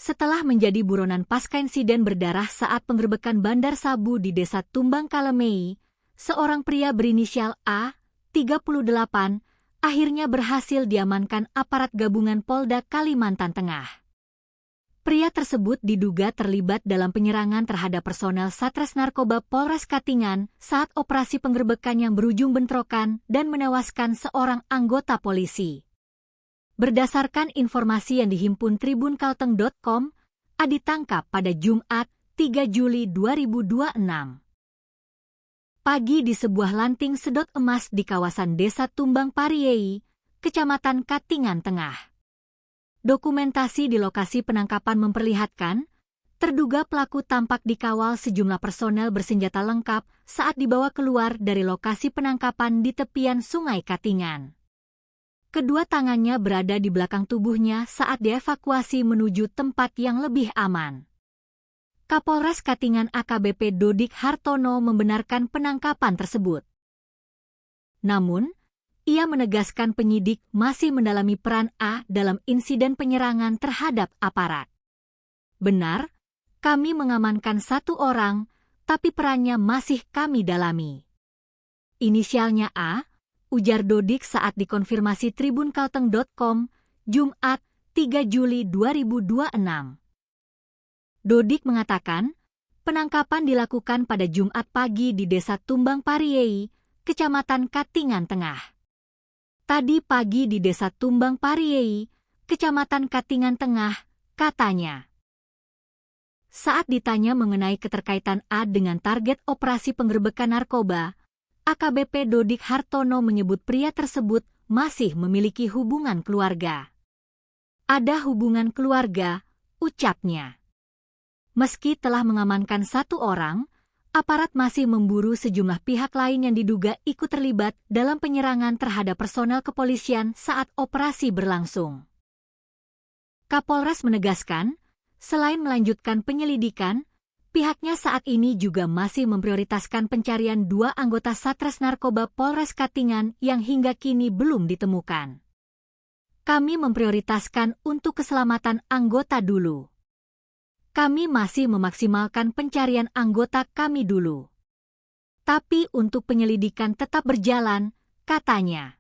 Setelah menjadi buronan pasca insiden berdarah saat penggerbekan bandar sabu di Desa Tumbang Kalemei, seorang pria berinisial A, 38, akhirnya berhasil diamankan aparat gabungan Polda Kalimantan Tengah. Pria tersebut diduga terlibat dalam penyerangan terhadap personel Satres Narkoba Polres Katingan saat operasi penggerbekan yang berujung bentrokan dan menewaskan seorang anggota polisi. Berdasarkan informasi yang dihimpun tribunkalteng.com, A ditangkap pada Jumat, 3 Juli 2026. Pagi di sebuah lanting sedot emas di kawasan Desa Tumbang Pariei, Kecamatan Katingan Tengah. Dokumentasi di lokasi penangkapan memperlihatkan, terduga pelaku tampak dikawal sejumlah personel bersenjata lengkap saat dibawa keluar dari lokasi penangkapan di tepian Sungai Katingan. Kedua tangannya berada di belakang tubuhnya saat dievakuasi menuju tempat yang lebih aman. Kapolres Katingan AKBP Dodik Hartono membenarkan penangkapan tersebut. Namun, ia menegaskan penyidik masih mendalami peran A dalam insiden penyerangan terhadap aparat. Benar, kami mengamankan satu orang, tapi perannya masih kami dalami. Inisialnya A, ujar Dodik saat dikonfirmasi tribunkalteng.com, Jumat, 3 Juli 2026. Dodik mengatakan, penangkapan dilakukan pada Jumat pagi di Desa Tumbang Pariei, Kecamatan Katingan Tengah. Tadi pagi di Desa Tumbang Pariei, Kecamatan Katingan Tengah, katanya. Saat ditanya mengenai keterkaitan A dengan target operasi penggerbekan narkoba, AKBP Dodik Hartono menyebut pria tersebut masih memiliki hubungan keluarga. Ada hubungan keluarga, ucapnya. Meski telah mengamankan satu orang, aparat masih memburu sejumlah pihak lain yang diduga ikut terlibat dalam penyerangan terhadap personel kepolisian saat operasi berlangsung. Kapolres menegaskan, selain melanjutkan penyelidikan, pihaknya saat ini juga masih memprioritaskan pencarian dua anggota Satres Narkoba Polres Katingan yang hingga kini belum ditemukan. Kami memprioritaskan untuk keselamatan anggota dulu. Kami masih memaksimalkan pencarian anggota kami dulu. Tapi untuk penyelidikan tetap berjalan, katanya.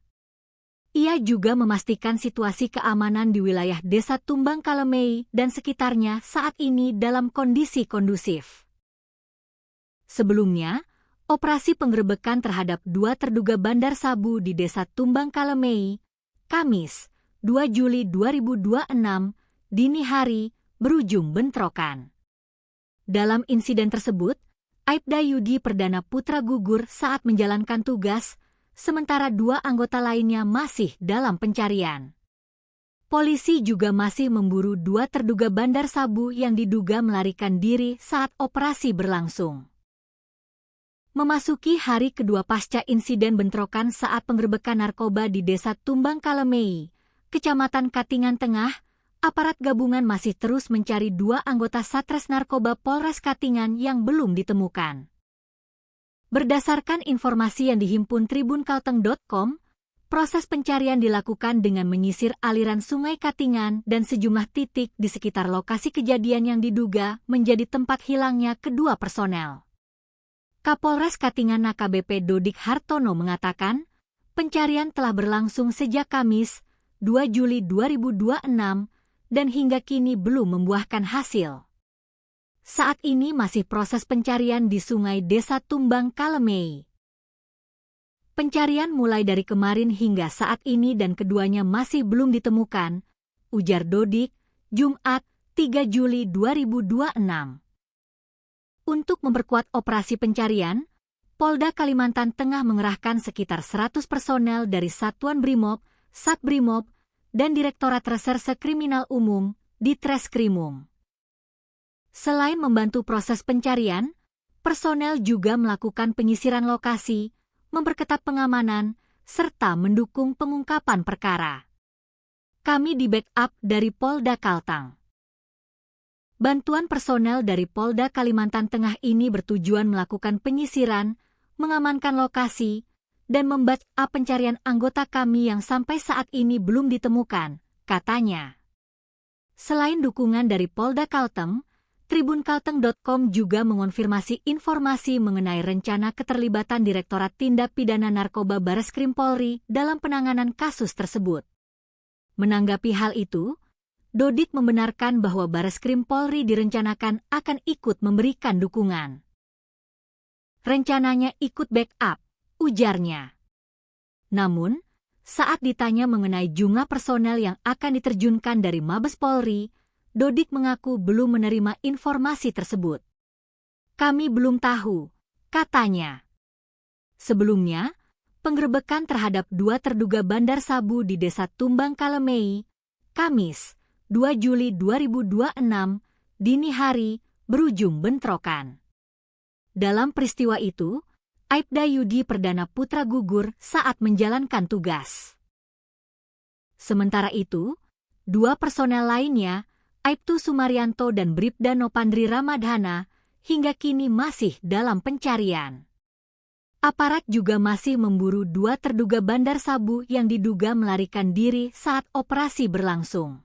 Ia juga memastikan situasi keamanan di wilayah Desa Tumbang Kalemei dan sekitarnya saat ini dalam kondisi kondusif. Sebelumnya, operasi penggerbekan terhadap dua terduga bandar sabu di Desa Tumbang Kalemei, Kamis, 2 Juli 2026, dini hari, berujung bentrokan. Dalam insiden tersebut, Aibda Yudi Perdana Putra gugur saat menjalankan tugas, sementara dua anggota lainnya masih dalam pencarian. Polisi juga masih memburu dua terduga bandar sabu yang diduga melarikan diri saat operasi berlangsung. Memasuki hari kedua pasca insiden bentrokan saat penggerbekan narkoba di Desa Tumbang Kalemei, Kecamatan Katingan Tengah, aparat gabungan masih terus mencari dua anggota Satres Narkoba Polres Katingan yang belum ditemukan. Berdasarkan informasi yang dihimpun tribunkalteng.com, proses pencarian dilakukan dengan menyisir aliran Sungai Katingan dan sejumlah titik di sekitar lokasi kejadian yang diduga menjadi tempat hilangnya kedua personel. Kapolres Katingan AKBP Dodik Hartono mengatakan, pencarian telah berlangsung sejak Kamis, 2 Juli 2026, dan hingga kini belum membuahkan hasil. Saat ini masih proses pencarian di Sungai Desa Tumbang Kalemei. Pencarian mulai dari kemarin hingga saat ini dan keduanya masih belum ditemukan, ujar Dodik, Jumat, 3 Juli 2026. Untuk memperkuat operasi pencarian, Polda Kalimantan Tengah mengerahkan sekitar 100 personel dari Satuan Brimob, Satbrimob, dan Direktorat Reserse Kriminal Umum, Ditreskrimum. Selain membantu proses pencarian, personel juga melakukan penyisiran lokasi, memperketat pengamanan, serta mendukung pengungkapan perkara. Kami di-backup dari Polda Kaltang. Bantuan personel dari Polda Kalimantan Tengah ini bertujuan melakukan penyisiran, mengamankan lokasi, dan membackup pencarian anggota kami yang sampai saat ini belum ditemukan, katanya. Selain dukungan dari Polda Kalteng, tribunkalteng.com juga mengonfirmasi informasi mengenai rencana keterlibatan Direktorat Tindak Pidana Narkoba Bareskrim Polri dalam penanganan kasus tersebut. Menanggapi hal itu, Dodik membenarkan bahwa Bareskrim Polri direncanakan akan ikut memberikan dukungan. Rencananya ikut backup, ujarnya. Namun, saat ditanya mengenai jumlah personel yang akan diterjunkan dari Mabes Polri, Dodik mengaku belum menerima informasi tersebut. Kami belum tahu, katanya. Sebelumnya, penggerebekan terhadap 2 terduga bandar sabu di Desa Tumbang Kalemei, Kamis, 2 Juli 2026, dini hari, berujung bentrokan. Dalam peristiwa itu, Aibda Yudi Perdana Putra gugur saat menjalankan tugas. Sementara itu, 2 personel lainnya, Aibtu Sumaryanto dan Bribda Nopandri Ramadhana, hingga kini masih dalam pencarian. Aparat juga masih memburu 2 terduga bandar sabu yang diduga melarikan diri saat operasi berlangsung.